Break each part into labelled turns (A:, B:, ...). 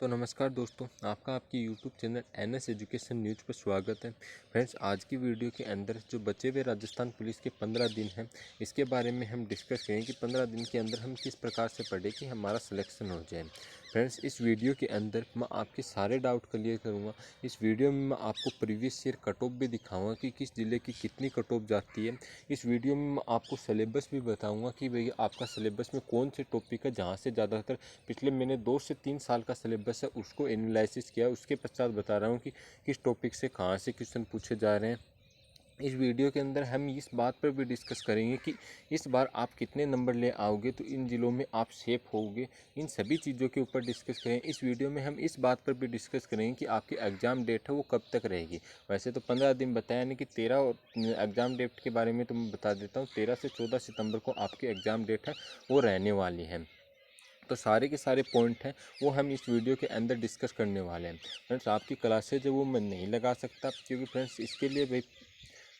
A: तो नमस्कार दोस्तों, आपका आपकी YouTube channel NS education news पर स्वागत है। फ्रेंड्स, आज की वीडियो के अंदर जो बचे हुए राजस्थान पुलिस के 15 दिन हैं, इसके बारे में हम डिस्कस करेंगे कि 15 दिन के अंदर हम किस प्रकार से पढ़ें कि हमारा सिलेक्शन हो जाए। फ्रेंड्स, इस वीडियो के अंदर मैं आपके सारे डाउट क्लियर करूँगा। इस वीडियो में मैं आपको प्रीवियस ईयर कट ऑफ भी दिखाऊँगा कि किस ज़िले की कितनी कट ऑफ जाती है। इस वीडियो में मैं आपको सिलेबस भी बताऊँगा कि भैया आपका सिलेबस में कौन से टॉपिक है जहाँ से ज़्यादातर पिछले मैंने 2 से 3 साल का सिलेबस है उसको एनालिसिस किया, उसके पश्चात बता रहा हूँ कि किस टॉपिक से कहाँ से क्वेश्चन पूछे जा रहे हैं। इस वीडियो के अंदर हम इस बात पर भी डिस्कस करेंगे कि इस बार आप कितने नंबर ले आओगे तो इन ज़िलों में आप सेफ होगे। इन सभी चीज़ों के ऊपर डिस्कस करें। इस वीडियो में हम इस बात पर भी डिस्कस करेंगे कि आपकी एग्ज़ाम डेट है वो कब तक रहेगी। वैसे तो 15 दिन बताया नहीं कि 13 और एग्ज़ाम डेट के बारे में तो मैं बता देता हूँ। 13 से 14 सितंबर को आपकी एग्ज़ाम डेट है वो रहने वाली है। तो सारे के सारे पॉइंट हैं वो हम इस वीडियो के अंदर डिस्कस करने वाले हैं। फ्रेंड्स, आपकी क्लासेज है वो मैं नहीं लगा सकता क्योंकि फ्रेंड्स इसके लिए भाई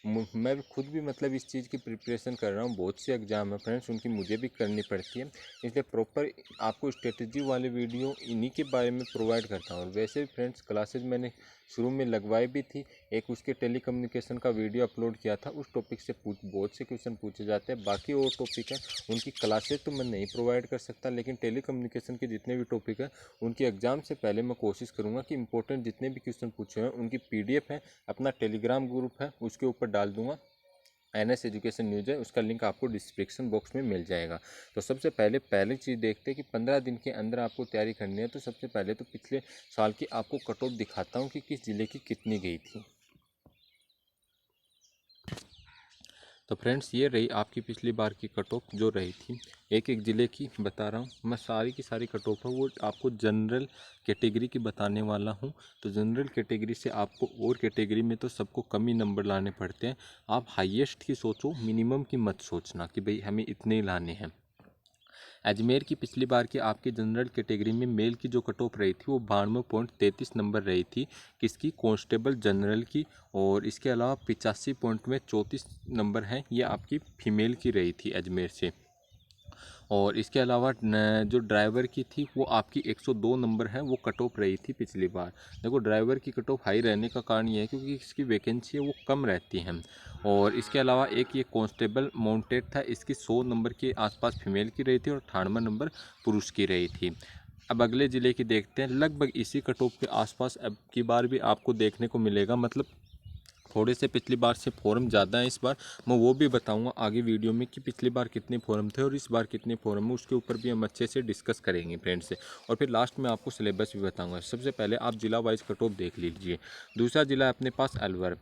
A: मैं भी खुद भी मतलब इस चीज़ की प्रिपरेशन कर रहा हूँ। बहुत से एग्ज़ाम है फ्रेंड्स, उनकी मुझे भी करनी पड़ती है, इसलिए प्रॉपर आपको स्ट्रेटजी वाली वीडियो इन्हीं के बारे में प्रोवाइड करता हूँ। और वैसे भी फ्रेंड्स क्लासेज मैंने शुरू में लगवाई भी थी। एक उसके टेलीकम्युनिकेशन का वीडियो अपलोड किया था, उस टॉपिक से बहुत से क्वेश्चन पूछे जाते हैं। बाकी और टॉपिक है उनकी क्लासेज तो मैं नहीं प्रोवाइड कर सकता, लेकिन टेलीकम्युनिकेशन के जितने भी टॉपिक है उनकी एग्ज़ाम से पहले मैं कोशिश करूँगा कि इंपॉर्टेंट जितने भी क्वेश्चन पूछे हैं उनकी PDF है, अपना टेलीग्राम ग्रुप है उसके ऊपर डाल दूंगा। एनएस एजुकेशन न्यूज़ है, उसका लिंक आपको डिस्क्रिप्शन बॉक्स में मिल जाएगा। तो सबसे पहले चीज़ देखते हैं कि 15 दिन के अंदर आपको तैयारी करनी है। तो सबसे पहले तो पिछले साल की आपको कट ऑफ दिखाता हूँ कि किस ज़िले की कितनी गई थी। तो फ्रेंड्स, ये रही आपकी पिछली बार की कट ऑफ जो रही थी। एक एक ज़िले की बता रहा हूँ मैं, सारी की सारी कट ऑफ है वो आपको जनरल कैटेगरी की बताने वाला हूँ। तो जनरल कैटेगरी से आपको और कैटेगरी में तो सबको कम ही नंबर लाने पड़ते हैं। आप हाईएस्ट की सोचो, मिनिमम की मत सोचना कि भाई हमें इतने ही लाने हैं। अजमेर की पिछली बार की आपकी जनरल कैटेगरी में मेल की जो कट ऑफ रही थी वो 92.33 नंबर रही थी, किसकी, कांस्टेबल जनरल की। और इसके अलावा 85 पॉइंट में 34 नंबर हैं, ये आपकी फीमेल की रही थी अजमेर से। और इसके अलावा जो ड्राइवर की थी वो आपकी 102 नंबर है, वो कट ऑफ रही थी पिछली बार। देखो, ड्राइवर की कट ऑफ हाई रहने का कारण ये है क्योंकि इसकी वैकेंसी है वो कम रहती हैं। और इसके अलावा एक ये कांस्टेबल माउंटेड था, इसकी 100 नंबर के आसपास फीमेल की रही थी और 98 नंबर पुरुष की रही थी। अब अगले ज़िले की देखते हैं, लगभग इसी कट ऑफ के आसपास अब की बार भी आपको देखने को मिलेगा। मतलब थोड़े से पिछली बार से फॉर्म ज़्यादा है इस बार। मैं वो भी बताऊंगा आगे वीडियो में कि पिछली बार कितने फॉर्म थे और इस बार कितने फॉर्म है, उसके ऊपर भी हम अच्छे से डिस्कस करेंगे फ्रेंड्स से। और फिर लास्ट में आपको सिलेबस भी बताऊंगा। सबसे पहले आप जिला वाइज कट ऑफ देख लीजिए। दूसरा जिला अपने पास अलवर।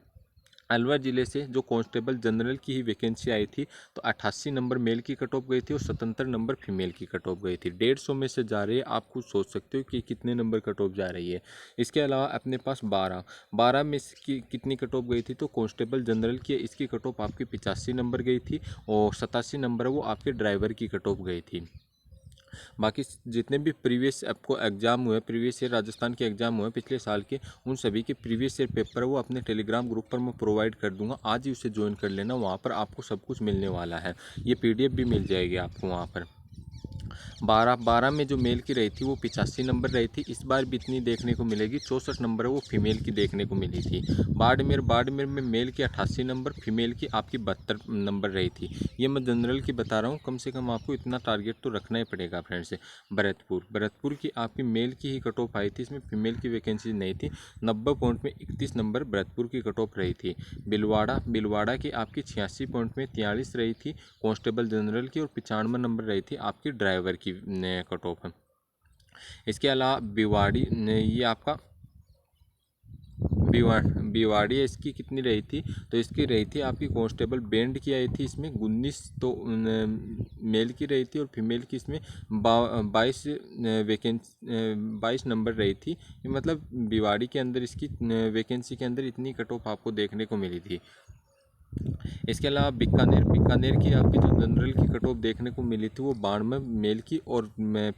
A: अलवर ज़िले से जो कांस्टेबल जनरल की ही वैकेंसी आई थी, तो 88 नंबर मेल की कट ऑफ गई थी और 77 नंबर फीमेल की कट ऑफ गई थी। 150 में से जा रही है, आप खुद सोच सकते हो कि कितने नंबर कट ऑफ जा रही है। इसके अलावा अपने पास 12 में की कितनी कट ऑफ गई थी, तो कांस्टेबल जनरल की इसकी कट ऑफ आपकी 85 नंबर गई थी और 87 नंबर वो आपके ड्राइवर की कट ऑफ गई थी। बाकी जितने भी प्रीवियस आपको एग्ज़ाम हुए, प्रीवियस ईयर राजस्थान के एग्ज़ाम हुए पिछले साल के, उन सभी के प्रीवियस ईयर पेपर वो अपने टेलीग्राम ग्रुप पर मैं प्रोवाइड कर दूंगा। आज ही उसे ज्वाइन कर लेना, वहाँ पर आपको सब कुछ मिलने वाला है। ये PDF भी मिल जाएगी आपको वहाँ पर। 12 में जो मेल की रही थी वो 85 नंबर रही थी। इस बार भी इतनी देखने को मिलेगी। 64 नंबर वो फीमेल की देखने को मिली थी। बाड़मेर में मेल की 88 नंबर, फीमेल की आपकी 72 नंबर रही थी। ये मैं जनरल की बता रहा हूँ, कम से कम आपको इतना टारगेट तो रखना ही पड़ेगा फ्रेंड्स। भरतपुर की आपकी मेल की ही कट ऑफ आई थी, इसमें फीमेल की वैकेंसी नहीं थी। 90 पॉइंट में 31 नंबर भरतपुर की कट ऑफ रही थी। बिलवाड़ा की आपकी 86 पॉइंट में 43 रही थी कांस्टेबल जनरल की और 95 नंबर रही थी आपकी ड्राइवर की कट ऑफ है। इसके अलावा ये आपका बिवाड़ी है, इसकी कितनी रही थी, तो इसकी रही थी आपकी कांस्टेबल बैंड की आई थी, इसमें 19 तो मेल की रही थी और फीमेल की इसमें 22 वैकेंसी 22 नंबर रही थी। मतलब बिवाड़ी के अंदर इसकी वैकेंसी के अंदर इतनी कट ऑफ आपको देखने को मिली थी। इसके अलावा बीकानेर बीकानेर की आपकी जो जनरल की कट ऑफ देखने को मिली थी वो 92 मेल की, और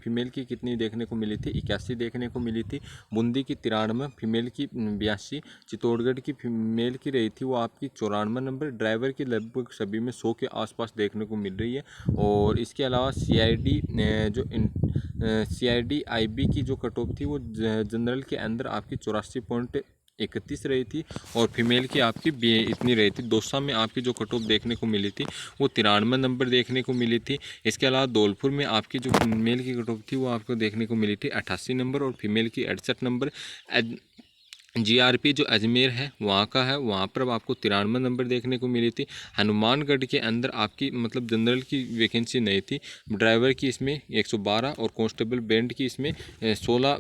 A: फीमेल की कितनी देखने को मिली थी, 81 देखने को मिली थी। बूंदी की 93, फीमेल की 82। चित्तौड़गढ़ की फीमेल की रही थी वो आपकी 94 नंबर। ड्राइवर की लगभग सभी में 100 के आसपास देखने को मिल रही है। और इसके अलावा CID जो CID IB की जो कट ऑफ थी वो जनरल के अंदर आपकी 84.31 रही थी, और फीमेल की आपकी इतनी रही थी। दौसा में आपकी जो कट ऑफ देखने को मिली थी वो 93 नंबर देखने को मिली थी। इसके अलावा धौलपुर में आपकी जो मेल की कट ऑफ थी वो आपको देखने को मिली थी 88 नंबर, और फीमेल की 68 नंबर। GRP जो अजमेर है वहाँ का है, वहाँ पर आपको 93 नंबर देखने को मिली थी। हनुमानगढ़ के अंदर आपकी मतलब जनरल की वैकेंसी नहीं थी। ड्राइवर की इसमें 112 और कांस्टेबल बैंड की इसमें 16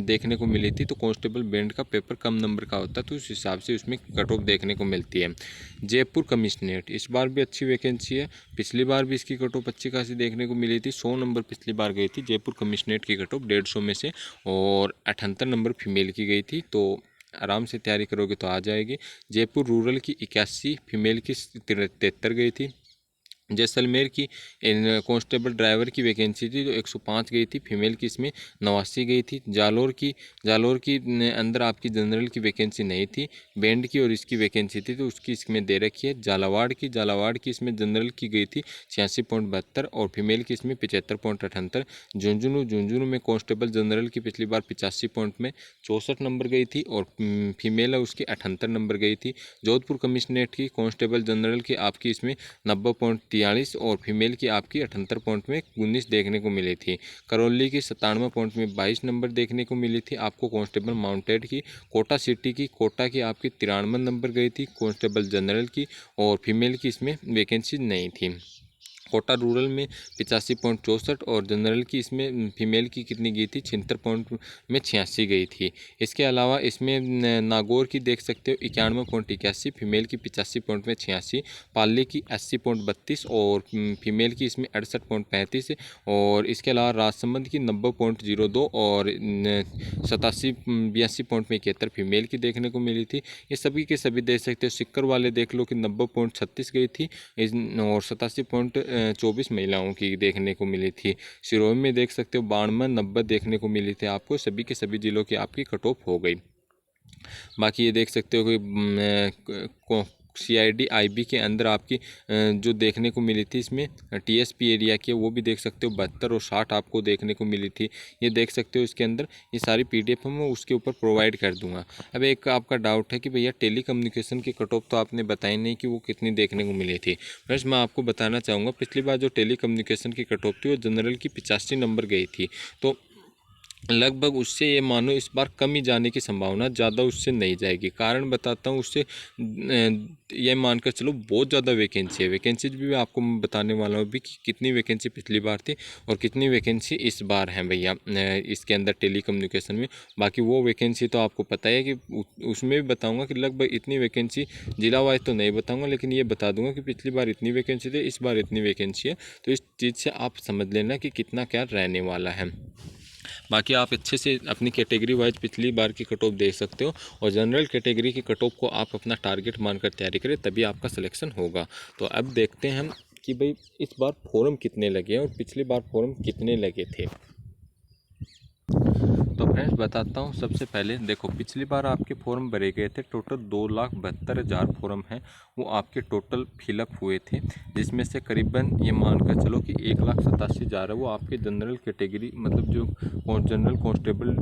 A: देखने को मिली थी। तो कांस्टेबल बैंड का पेपर कम नंबर का होता है, तो उस हिसाब से उसमें कट ऑफ देखने को मिलती है। जयपुर कमिश्नरेट इस बार भी अच्छी वैकेंसी है। पिछली बार भी इसकी कट ऑफ अच्छी खासी देखने को मिली थी। 100 नंबर पिछली बार गई थी जयपुर कमिश्नरेट की कट ऑफ 150 में से, और 78 नंबर फीमेल की गई थी। तो आराम से तैयारी करोगे तो आ जाएगी। जयपुर रूरल की 81, फीमेल की 73 गई थी। जैसलमेर की कांस्टेबल ड्राइवर की वैकेंसी थी जो 105 गई थी, फीमेल की इसमें 89 गई थी। जालोर की अंदर आपकी जनरल की वैकेंसी नहीं थी, बैंड की और इसकी वैकेंसी थी, तो उसकी इसमें दे रखी है। झालावाड़ की इसमें जनरल की गई थी 86.72, और फीमेल की इसमें 75.78। झुंझुनू में कांस्टेबल जनरल की पिछली बार 85 पॉइंट में 64 नंबर गई थी, और फीमेल है उसकी 78 नंबर गई थी। जोधपुर कमिश्नरेट की कांस्टेबल जनरल की आपकी इसमें 90.43, और फीमेल की आपकी 78 पॉइंट में 19 देखने को मिली थी। करौली की 97 पॉइंट में 22 नंबर देखने को मिली थी आपको कांस्टेबल माउंटेड की। कोटा की आपकी 93 नंबर गई थी कांस्टेबल जनरल की, और फीमेल की इसमें वैकेंसी नहीं थी। कोटा रूरल में 85.64, और जनरल की इसमें फीमेल की कितनी गई थी 76 पॉइंट में 86 गई थी। इसके अलावा इसमें नागौर की देख सकते हो 91.81, फीमेल की 85 पॉइंट में 86। पाली की 80.32, और फीमेल की इसमें 68.35। और इसके अलावा राजसमंद की 90.02, और 82 पॉइंट में 71 फीमेल की देखने को मिली थी। ये सभी के सभी देख सकते हो। सिक्कर वाले देख लो कि 90.36 गई थी, और 87.24 महिलाओं की देखने को मिली थी। सिरोही में देख सकते हो 92 90 देखने को मिली थी आपको। सभी के सभी जिलों की आपकी कट ऑफ हो गई। बाकी ये देख सकते हो कि CID IB के अंदर आपकी जो देखने को मिली थी इसमें TSP एरिया की वो भी देख सकते हो 72 और 60 आपको देखने को मिली थी। ये देख सकते हो इसके अंदर ये सारी PDF मैं उसके ऊपर प्रोवाइड कर दूंगा। अब एक आपका डाउट है कि भैया टेली कम्युनिकेशन की कट ऑफ तो आपने बताई नहीं कि वो कितनी देखने को मिली थी। फ्रेंड्स मैं आपको बताना चाहूँगा पिछली बार जो टेली कम्युनिकेशन की कट ऑफ थी वो जनरल की 85 नंबर गई थी। तो लगभग उससे ये मानो इस बार कम ही जाने की संभावना, ज़्यादा उससे नहीं जाएगी। कारण बताता हूँ उससे ये मानकर चलो बहुत ज़्यादा वैकेंसी है। वैकेंसी भी आपको मैं बताने वाला हूँ भी कि कितनी वैकेंसी पिछली बार थी और कितनी वैकेंसी इस बार है भैया इसके अंदर टेली कम्युनिकेशन में। बाकी वो वैकेंसी तो आपको पता है कि उसमें भी बताऊँगा कि लगभग इतनी वैकेंसी, जिला वाइज तो नहीं बताऊँगा लेकिन ये बता दूँगा कि पिछली बार इतनी वैकेंसी थी, इस बार इतनी वैकेंसी है। तो इस चीज़ से आप समझ लेना कि कितना क्या रहने वाला है। बाकी आप अच्छे से अपनी कैटेगरी वाइज पिछली बार की कट ऑफ देख सकते हो, और जनरल कैटेगरी की कट ऑफ को आप अपना टारगेट मानकर तैयारी करें, तभी आपका सिलेक्शन होगा। तो अब देखते हैं हम कि भाई इस बार फॉर्म कितने लगे हैं और पिछली बार फॉर्म कितने लगे थे। तो फ्रेंड्स बताता हूँ। सबसे पहले देखो पिछली बार आपके फॉर्म भरे गए थे, टोटल 2,72,000 फॉर्म हैं वो आपके टोटल फिलअप हुए थे, जिसमें से करीबन ये मानकर चलो कि 1,87,000 है वो आपके जनरल कैटेगरी मतलब जो जनरल कांस्टेबल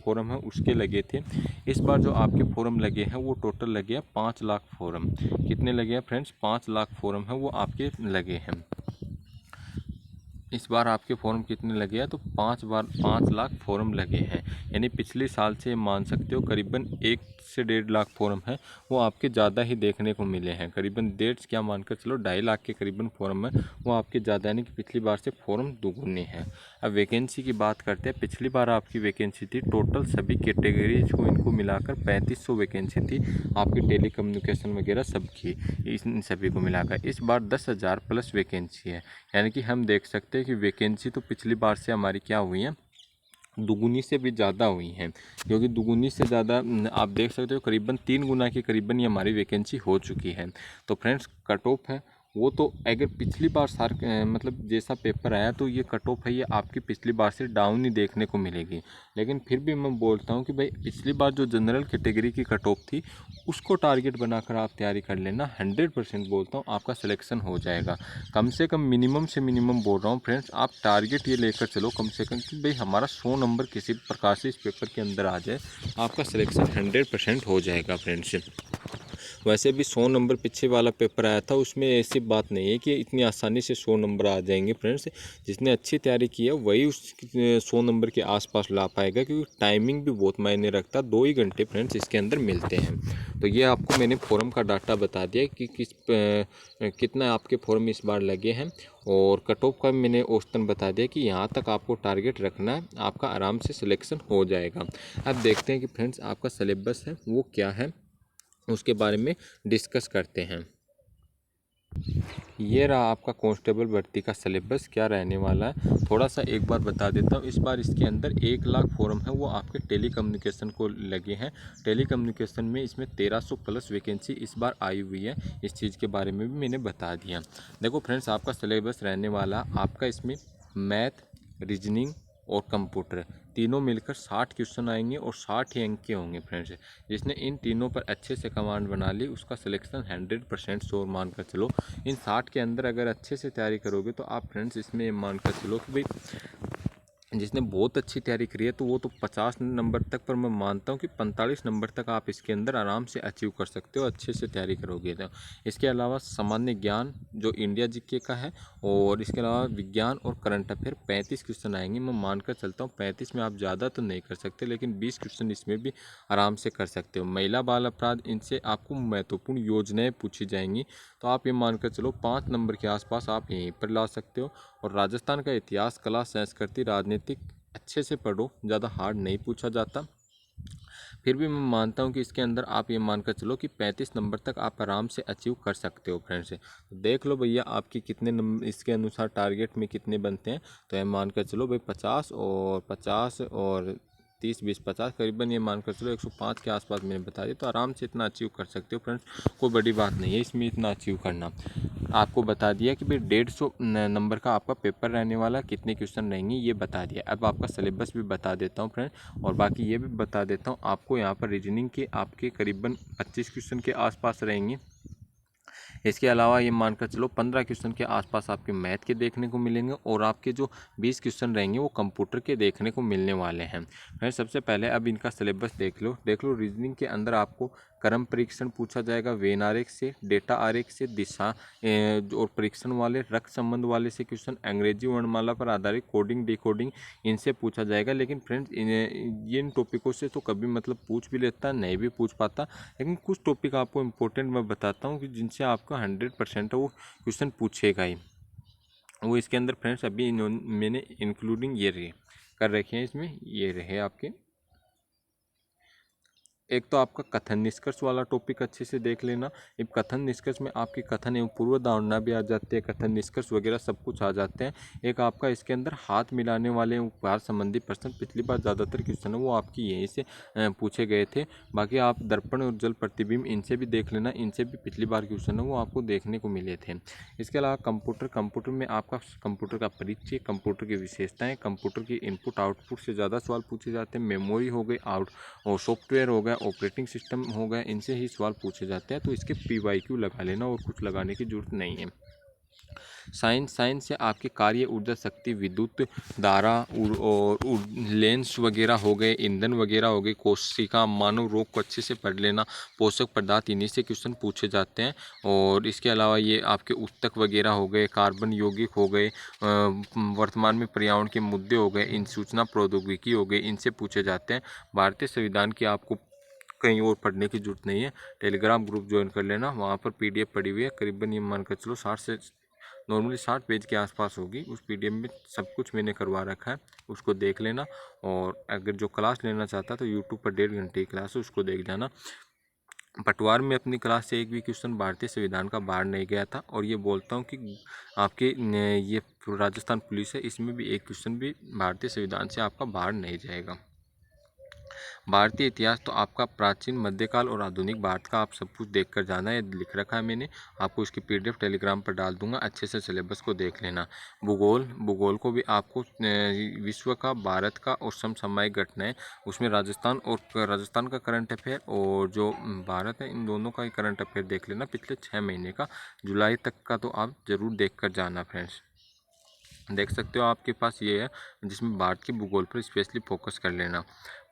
A: फॉर्म है उसके लगे थे। इस बार जो आपके फॉर्म लगे हैं वो टोटल लगे हैं 5 लाख फॉर्म। कितने लगे हैं फ्रेंड्स? 5 लाख फॉर्म है वो आपके लगे हैं। इस बार आपके फॉर्म कितने लगे हैं? तो 5 लाख फॉर्म लगे हैं। यानी पिछले साल से मान सकते हो करीबन 1 से 1.5 लाख फॉर्म है वो आपके ज़्यादा ही देखने को मिले हैं। करीबन 1.5 क्या मानकर चलो 2.5 लाख के करीबन फॉर्म है वो आपके ज़्यादा, यानी कि पिछली बार से फॉर्म दुगुने हैं। अब वैकेंसी की बात करते हैं। पिछली बार आपकी वैकेंसी थी टोटल सभी कैटेगरीज को इनको मिलाकर 3500 वैकेंसी थी आपकी टेली कम्युनिकेशन वगैरह सबकी, इन सभी को मिलाकर। इस बार 10,000 प्लस वैकेंसी है। यानी कि हम देख सकते हैं कि वैकेंसी तो पिछली बार से हमारी क्या हुई है दुगुनी से भी ज़्यादा हुई हैं, क्योंकि दुगुनी से ज़्यादा आप देख सकते हो करीबन 3 गुना की करीबन ये हमारी वैकेंसी हो चुकी है। तो फ्रेंड्स कट ऑफ है वो तो अगर पिछली बार मतलब जैसा पेपर आया तो ये कट ऑफ है ये आपकी पिछली बार से डाउन ही देखने को मिलेगी। लेकिन फिर भी मैं बोलता हूँ कि भाई पिछली बार जो जनरल कैटेगरी की कट ऑफ थी उसको टारगेट बनाकर आप तैयारी कर लेना, 100% बोलता हूँ आपका सिलेक्शन हो जाएगा। कम से कम मिनिमम से मिनिमम बोल रहा हूँ फ्रेंड्स, आप टारगेट ये लेकर चलो कम से कम कि भाई हमारा 100 नंबर किसी प्रकार से इस पेपर के अंदर आ जाए, आपका सिलेक्शन 100% हो जाएगा फ्रेंड्स। वैसे भी 100 नंबर पीछे वाला पेपर आया था, उसमें ऐसी बात नहीं है कि इतनी आसानी से 100 नंबर आ जाएंगे फ्रेंड्स। जिसने अच्छी तैयारी की है वही उस 100 नंबर के आसपास ला पाएगा, क्योंकि टाइमिंग भी बहुत मायने रखता है, 2 ही घंटे फ्रेंड्स इसके अंदर मिलते हैं। तो ये आपको मैंने फॉर्म का डाटा बता दिया कि कितना आपके फॉर्म इस बार लगे हैं, और कट ऑफ का मैंने औसतन बता दिया कि यहाँ तक आपको टारगेट रखना है, आपका आराम से सिलेक्शन हो जाएगा। अब देखते हैं कि फ्रेंड्स आपका सिलेबस है वो क्या है, उसके बारे में डिस्कस करते हैं। ये रहा आपका कांस्टेबल भर्ती का सिलेबस क्या रहने वाला है, थोड़ा सा एक बार बता देता हूँ। इस बार इसके अंदर 1 लाख फॉर्म है वो आपके टेली कम्युनिकेशन को लगे हैं। टेली कम्युनिकेशन में इसमें 1300 प्लस वैकेंसी इस बार आई हुई है, इस चीज़ के बारे में भी मैंने बता दिया। देखो फ्रेंड्स आपका सिलेबस रहने वाला आपका इसमें मैथ, रीजनिंग और कंप्यूटर तीनों मिलकर 60 क्वेश्चन आएंगे और 60 ही अंक के होंगे फ्रेंड्स। जिसने इन तीनों पर अच्छे से कमांड बना ली उसका सिलेक्शन 100% श्योर मान कर चलो। इन 60 के अंदर अगर अच्छे से तैयारी करोगे तो आप फ्रेंड्स इसमें मान कर चलो कि भाई जिसने बहुत अच्छी तैयारी करी है तो वो तो 50 नंबर तक, पर मैं मानता हूँ कि 45 नंबर तक आप इसके अंदर आराम से अचीव कर सकते हो अच्छे से तैयारी करोगे तो। इसके अलावा सामान्य ज्ञान जो इंडिया जीके का है, और इसके अलावा विज्ञान और करंट अफेयर 35 क्वेश्चन आएंगे। मैं मानकर चलता हूँ 35 में आप ज़्यादा तो नहीं कर सकते, लेकिन 20 क्वेश्चन इसमें भी आराम से कर सकते हो। महिला बाल अपराध, इनसे आपको महत्वपूर्ण योजनाएँ पूछी जाएंगी, तो आप ये मानकर चलो 5 नंबर के आसपास आप यहीं पर ला सकते हो। और राजस्थान का इतिहास, कला, संस्कृति, राजनीतिक अच्छे से पढ़ो, ज़्यादा हार्ड नहीं पूछा जाता। फिर भी मैं मानता हूँ कि इसके अंदर आप ये मानकर चलो कि 35 नंबर तक आप आराम से अचीव कर सकते हो फ्रेंड्स। तो देख लो भैया आपकी कितने नंबर इसके अनुसार टारगेट में कितने बनते हैं, तो ये मानकर चलो भाई 50 और 50 और 30 20 50 करीबन ये मानकर चलो 105 के आसपास मैंने बता दिया, तो आराम से इतना अचीव कर सकते हो फ्रेंड्स। कोई बड़ी बात नहीं है इसमें इतना अचीव करना। आपको बता दिया कि भाई 150 नंबर का आपका पेपर रहने वाला, कितने क्वेश्चन रहेंगे ये बता दिया। अब आपका सिलेबस भी बता देता हूँ फ्रेंड, और बाकी ये भी बता देता हूँ आपको। यहाँ पर रीजनिंग के आपके करीबन 25 क्वेश्चन के आसपास रहेंगे। इसके अलावा ये मानकर चलो 15 क्वेश्चन के आसपास आपके मैथ के देखने को मिलेंगे, और आपके जो 20 क्वेश्चन रहेंगे वो कंप्यूटर के देखने को मिलने वाले हैं। फिर सबसे पहले अब इनका सिलेबस देख लो। रीजनिंग के अंदर आपको क्रम परीक्षण पूछा जाएगा, वेन आरेख से, डेटा आरेख से, दिशा और परीक्षण वाले, रक्त संबंध वाले से क्वेश्चन, अंग्रेजी वर्णमाला पर आधारित कोडिंग डिकोडिंग इनसे पूछा जाएगा। लेकिन फ्रेंड्स इन टॉपिकों से तो कभी मतलब पूछ भी लेता नहीं भी पूछ पाता, लेकिन कुछ टॉपिक आपको इम्पोर्टेंट मैं बताता हूँ कि जिनसे आपका 100% वो क्वेश्चन पूछेगा ही। वो इसके अंदर फ्रेंड्स अभी मैंने इंक्लूडिंग ये रहे कर रखे हैं, इसमें ये रहे आपके। एक तो आपका कथन निष्कर्ष वाला टॉपिक अच्छे से देख लेना। अब कथन निष्कर्ष में आपकी कथन एवं पूर्व धारणा भी आ जाती है, कथन निष्कर्ष वगैरह सब कुछ आ जाते हैं। एक आपका इसके अंदर हाथ मिलाने वाले उपहार संबंधी प्रश्न, पिछली बार ज़्यादातर क्वेश्चन है वो आपकी यहीं से पूछे गए थे। बाकी आप दर्पण और जल प्रतिबिंब इनसे भी देख लेना, इनसे भी पिछली बार क्वेश्चन है वो आपको देखने को मिले थे। इसके अलावा कंप्यूटर में आपका कंप्यूटर का परिचय, कंप्यूटर की विशेषताएँ, कंप्यूटर की इनपुट आउटपुट से ज़्यादा सवाल पूछे जाते हैं। मेमोरी हो गई, और सॉफ्टवेयर हो गया, ऑपरेटिंग सिस्टम हो गया, इनसे ही सवाल पूछे जाते हैं। तो इसके PYQ लगा लेना और कुछ लगाने की जरूरत नहीं है। साइंस से आपके कार्य, ऊर्जा शक्ति, विद्युत धारा और लेंस वगैरह हो गए, ईंधन वगैरह हो गए, कोशिका, मानव रोग को अच्छे से पढ़ लेना, पोषक पदार्थ इन्हीं से क्वेश्चन पूछे जाते हैं। और इसके अलावा ये आपके ऊतक वगैरह हो गए, कार्बन यौगिक हो गए, वर्तमान में पर्यावरण के मुद्दे हो गए, इन सूचना प्रौद्योगिकी हो गई, इनसे पूछे जाते हैं। भारतीय संविधान की आपको कहीं और पढ़ने की जरूरत नहीं है, टेलीग्राम ग्रुप ज्वाइन कर लेना, वहाँ पर PDF पड़ी हुई है, करीबन ये मानकर चलो 60 पेज के आसपास होगी। उस PDF में सब कुछ मैंने करवा रखा है, उसको देख लेना। और अगर जो क्लास लेना चाहता है तो यूट्यूब पर 1.5 घंटे की क्लास है, उसको देख जाना। पटवार में अपनी क्लास से एक भी क्वेश्चन भारतीय संविधान का बाहर नहीं गया था। और ये बोलता हूँ कि आपके ये राजस्थान पुलिस है, इसमें भी एक क्वेश्चन भी भारतीय संविधान से आपका बाहर नहीं जाएगा। भारतीय इतिहास तो आपका प्राचीन, मध्यकाल और आधुनिक भारत का आप सब कुछ देख कर जाना है, लिख रखा है मैंने। आपको इसकी पीडीएफ टेलीग्राम पर डाल दूंगा, अच्छे से सिलेबस को देख लेना। भूगोल को भी आपको विश्व का, भारत का और समसामयिक घटनाएं, उसमें राजस्थान का करंट अफेयर और जो भारत है, इन दोनों का ही करंट अफेयर देख लेना पिछले 6 महीने का, जुलाई तक का तो आप ज़रूर देख कर जाना फ्रेंड्स। देख सकते हो आपके पास ये है, जिसमें भारत के भूगोल पर स्पेशली फोकस कर लेना।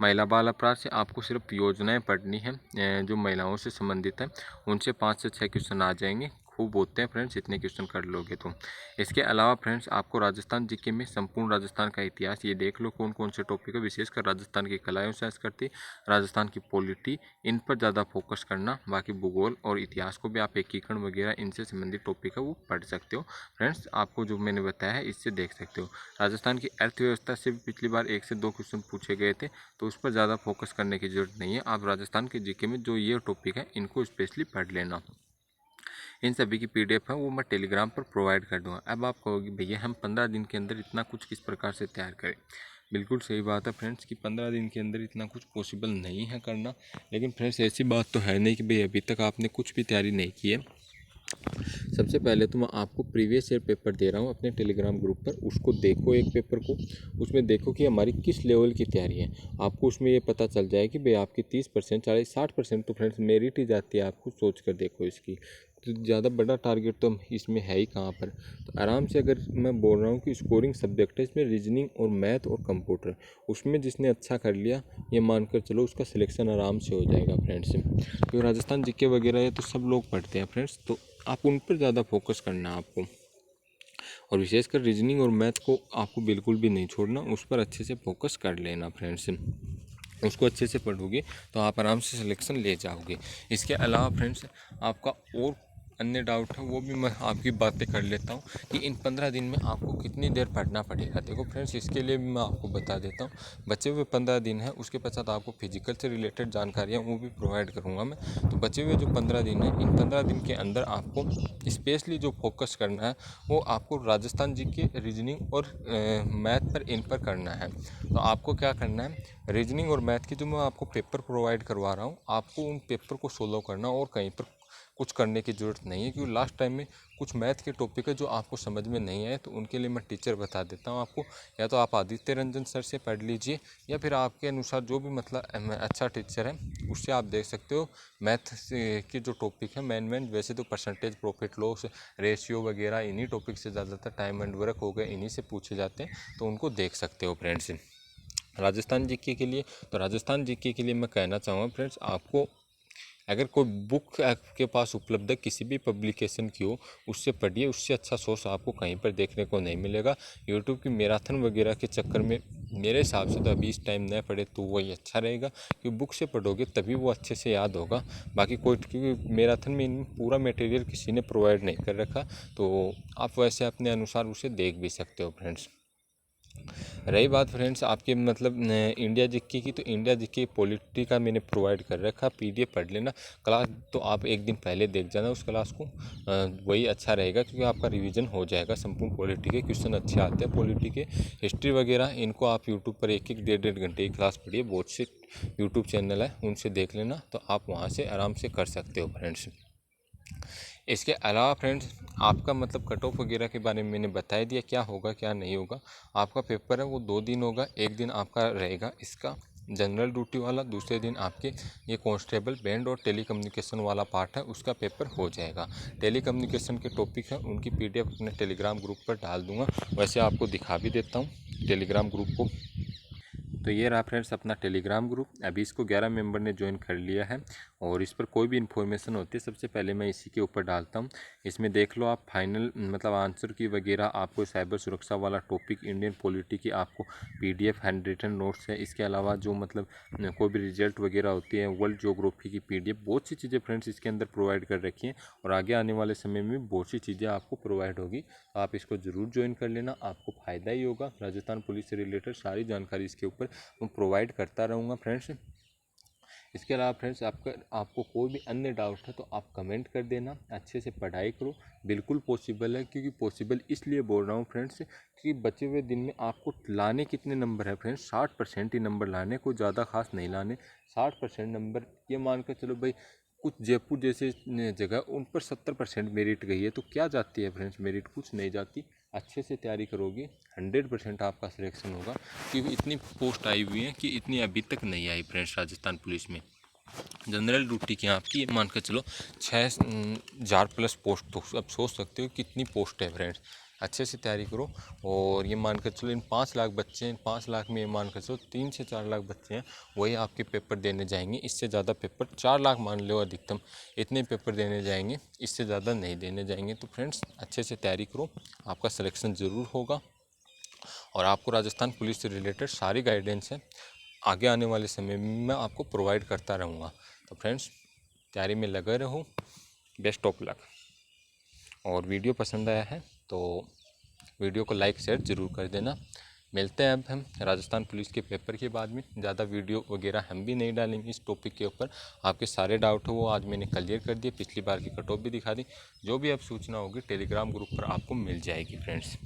A: महिला बाल अपराध से आपको सिर्फ योजनाएं पढ़नी है जो महिलाओं से संबंधित है, उनसे 5 से 6 क्वेश्चन आ जाएंगे, खूब होते हैं फ्रेंड्स, इतने क्वेश्चन कर लोगे तो। इसके अलावा फ्रेंड्स आपको राजस्थान जीके में संपूर्ण राजस्थान का इतिहास, ये देख लो कौन कौन से टॉपिक है, विशेषकर राजस्थान की कला एवं संस्कृति, राजस्थान की पॉलिटी, इन पर ज़्यादा फोकस करना। बाकी भूगोल और इतिहास को भी आप एकीकरण वगैरह इनसे संबंधित टॉपिक है वो पढ़ सकते हो फ्रेंड्स। आपको जो मैंने बताया है इससे देख सकते हो। राजस्थान की अर्थव्यवस्था से भी पिछली बार 1 से 2 क्वेश्चन पूछे गए थे, तो उस पर ज़्यादा फोकस करने की ज़रूरत नहीं है। आप राजस्थान के जीके में जो ये टॉपिक है इनको स्पेशली पढ़ लेना। इन सभी की पीडीएफ है वो मैं टेलीग्राम पर प्रोवाइड कर दूँगा। अब आप कहोगे भैया हम 15 दिन के अंदर इतना कुछ किस प्रकार से तैयार करें। बिल्कुल सही बात है फ्रेंड्स कि 15 दिन के अंदर इतना कुछ पॉसिबल नहीं है करना। लेकिन फ्रेंड्स ऐसी बात तो है नहीं कि भाई अभी तक आपने कुछ भी तैयारी नहीं की है। सबसे पहले तो मैं आपको प्रीवियस ईयर पेपर दे रहा हूँ अपने टेलीग्राम ग्रुप पर, उसको देखो एक पेपर को, उसमें देखो कि हमारी किस लेवल की तैयारी है। आपको उसमें ये पता चल जाए कि भाई आपकी 30%, 40-60% तो फ्रेंड्स मेरिट ही जाती है। आपको सोच कर देखो इसकी, तो ज़्यादा बड़ा टारगेट तो इसमें है ही कहाँ पर। तो आराम से, अगर मैं बोल रहा हूँ कि स्कोरिंग सब्जेक्ट है इसमें रीजनिंग और मैथ और कंप्यूटर, उसमें जिसने अच्छा कर लिया ये मानकर चलो उसका सिलेक्शन आराम से हो जाएगा फ्रेंड्स। क्योंकि राजस्थान जीके वगैरह है तो सब लोग पढ़ते हैं फ्रेंड्स, तो आप उन पर ज़्यादा फोकस करना है आपको। और विशेषकर रीजनिंग और मैथ को आपको बिल्कुल भी नहीं छोड़ना, उस पर अच्छे से फोकस कर लेना फ्रेंड्स। उसको अच्छे से पढ़ोगे तो आप आराम से सिलेक्शन ले जाओगे। इसके अलावा फ्रेंड्स आपका और अन्य डाउट है वो भी मैं आपकी बातें कर लेता हूँ कि इन 15 दिन में आपको कितनी देर पढ़ना पड़ेगा। देखो फ्रेंड्स इसके लिए भी मैं आपको बता देता हूँ। बचे हुए 15 दिन है, उसके पश्चात आपको फिजिकल से रिलेटेड जानकारियाँ वो भी प्रोवाइड करूँगा मैं। तो बचे हुए जो 15 दिन है, इन 15 दिन के अंदर आपको स्पेशली जो फोकस करना है वो आपको राजस्थान जी के रीजनिंग और मैथ पर, इन पर करना है। तो आपको क्या करना है, रीजनिंग और मैथ की जो मैं आपको पेपर प्रोवाइड करवा रहा हूँ, आपको उन पेपर को सोल्व करना और कहीं पर कुछ करने की ज़रूरत नहीं है। क्योंकि लास्ट टाइम में कुछ मैथ के टॉपिक है जो आपको समझ में नहीं आए, तो उनके लिए मैं टीचर बता देता हूँ आपको। या तो आप आदित्य रंजन सर से पढ़ लीजिए, या फिर आपके अनुसार जो भी मतलब अच्छा टीचर है उससे आप देख सकते हो। मैथ के जो टॉपिक है मेन वैसे तो परसेंटेज, प्रॉफिट लॉस रेशियो वगैरह, इन्हीं टॉपिक से ज़्यादातर टाइम एंड वर्क हो गए, इन्हीं से पूछे जाते हैं, तो उनको देख सकते हो फ्रेंड्स। राजस्थान जीके के लिए, तो राजस्थान जीके के लिए मैं कहना चाहूँगा फ्रेंड्स, आपको अगर कोई बुक आपके पास उपलब्ध है किसी भी पब्लिकेशन की हो, उससे पढ़िए। उससे अच्छा सोर्स आपको कहीं पर देखने को नहीं मिलेगा। यूट्यूब की मैराथन वगैरह के चक्कर में मेरे हिसाब से तो अभी इस टाइम न पढ़े तो वही अच्छा रहेगा, क्योंकि बुक से पढ़ोगे तभी वो अच्छे से याद होगा। बाकी कोई, क्योंकि मैराथन में इनमें पूरा मटेरियल किसी ने प्रोवाइड नहीं कर रखा, तो आप वैसे अपने अनुसार उसे देख भी सकते हो फ्रेंड्स। रही बात फ्रेंड्स आपके मतलब इंडिया जीके की, तो इंडिया जीके पॉलिटी का मैंने प्रोवाइड कर रखा, पीडीएफ पढ़ लेना। क्लास तो आप एक दिन पहले देख जाना उस क्लास को, वही अच्छा रहेगा, क्योंकि आपका रिवीजन हो जाएगा। संपूर्ण पॉलिटी के क्वेश्चन अच्छे आते हैं, पॉलिटी के, हिस्ट्री वगैरह, इनको आप यूट्यूब पर 1-1, 1.5 घंटे की क्लास पढ़िए। बहुत से यूट्यूब चैनल है उनसे देख लेना, तो आप वहाँ से आराम से कर सकते हो फ्रेंड्स। इसके अलावा फ्रेंड्स आपका मतलब कट ऑफ वगैरह के बारे में मैंने बता दिया, क्या होगा क्या नहीं होगा। आपका पेपर है वो 2 दिन होगा। एक दिन आपका रहेगा इसका जनरल ड्यूटी वाला, दूसरे दिन आपके ये कांस्टेबल बैंड और टेलीकम्युनिकेशन वाला पार्ट है उसका पेपर हो जाएगा। टेलीकम्युनिकेशन के टॉपिक है उनकी पीडीएफ अपने टेलीग्राम ग्रुप पर डाल दूंगा। वैसे आपको दिखा भी देता हूँ टेलीग्राम ग्रुप को। तो ये रहा फ्रेंड्स अपना टेलीग्राम ग्रुप। अभी इसको 11 मेंबर ने ज्वाइन कर लिया है, और इस पर कोई भी इन्फॉर्मेशन होती है सबसे पहले मैं इसी के ऊपर डालता हूँ। इसमें देख लो आप फाइनल मतलब आंसर की वगैरह, आपको साइबर सुरक्षा वाला टॉपिक, इंडियन पॉलिटी की आपको पीडीएफ हैंड रिटन नोट्स है। इसके अलावा जो मतलब कोई भी रिजल्ट वगैरह होती है, वर्ल्ड ज्योग्राफी की पीडीएफ, बहुत सी चीज़ें फ्रेंड्स इसके अंदर प्रोवाइड कर रखी हैं, और आगे आने वाले समय में बहुत सी चीज़ें आपको प्रोवाइड होगी। आप इसको ज़रूर ज्वाइन कर लेना, आपको फ़ायदा ही होगा। राजस्थान पुलिस से रिलेटेड सारी जानकारी इसके ऊपर मैं प्रोवाइड करता रहूँगा फ्रेंड्स। इसके अलावा फ्रेंड्स आपको कोई भी अन्य डाउट है तो आप कमेंट कर देना। अच्छे से पढ़ाई करो, बिल्कुल पॉसिबल है। क्योंकि पॉसिबल इसलिए बोल रहा हूँ फ्रेंड्स कि बचे हुए दिन में आपको लाने कितने नंबर है फ्रेंड्स, 60% ही नंबर लाने, कोई ज़्यादा खास नहीं लाने। 60% नंबर, ये मान कर चलो भाई कुछ जयपुर जैसे जगह उन पर 70% मेरिट गई है, तो क्या जाती है फ्रेंड्स मेरिट, कुछ नहीं जाती। अच्छे से तैयारी करोगे 100% आपका सिलेक्शन होगा। क्योंकि इतनी पोस्ट आई हुई है कि इतनी अभी तक नहीं आई फ्रेंड्स राजस्थान पुलिस में। जनरल ड्यूटी की आपकी मान कर चलो 6,000 प्लस पोस्ट, तो अब सोच सकते हो कितनी पोस्ट है फ्रेंड्स। अच्छे से तैयारी करो। और ये मान कर चलो इन 5 लाख बच्चे हैं, 5 लाख में ये मान कर चलो 3 से 4 लाख बच्चे हैं, वही आपके पेपर देने जाएंगे। इससे ज़्यादा पेपर 4 लाख मान लो अधिकतम, इतने पेपर देने जाएंगे, इससे ज़्यादा नहीं देने जाएंगे। तो फ्रेंड्स अच्छे से तैयारी करो, आपका सिलेक्शन ज़रूर होगा। और आपको राजस्थान पुलिस से रिलेटेड सारी गाइडेंस है आगे आने वाले समय में मैं आपको प्रोवाइड करता रहूँगा। तो फ्रेंड्स तैयारी में लगे रहो, बेस्ट ऑफ लक। और वीडियो पसंद आया है तो वीडियो को लाइक शेयर ज़रूर कर देना। मिलते हैं अब हम राजस्थान पुलिस के पेपर के बाद में। ज़्यादा वीडियो वगैरह हम भी नहीं डालेंगे इस टॉपिक के ऊपर। आपके सारे डाउट हो वो आज मैंने क्लियर कर दिए, पिछली बार की कट ऑफ भी दिखा दी। जो भी अब सूचना होगी टेलीग्राम ग्रुप पर आपको मिल जाएगी फ्रेंड्स।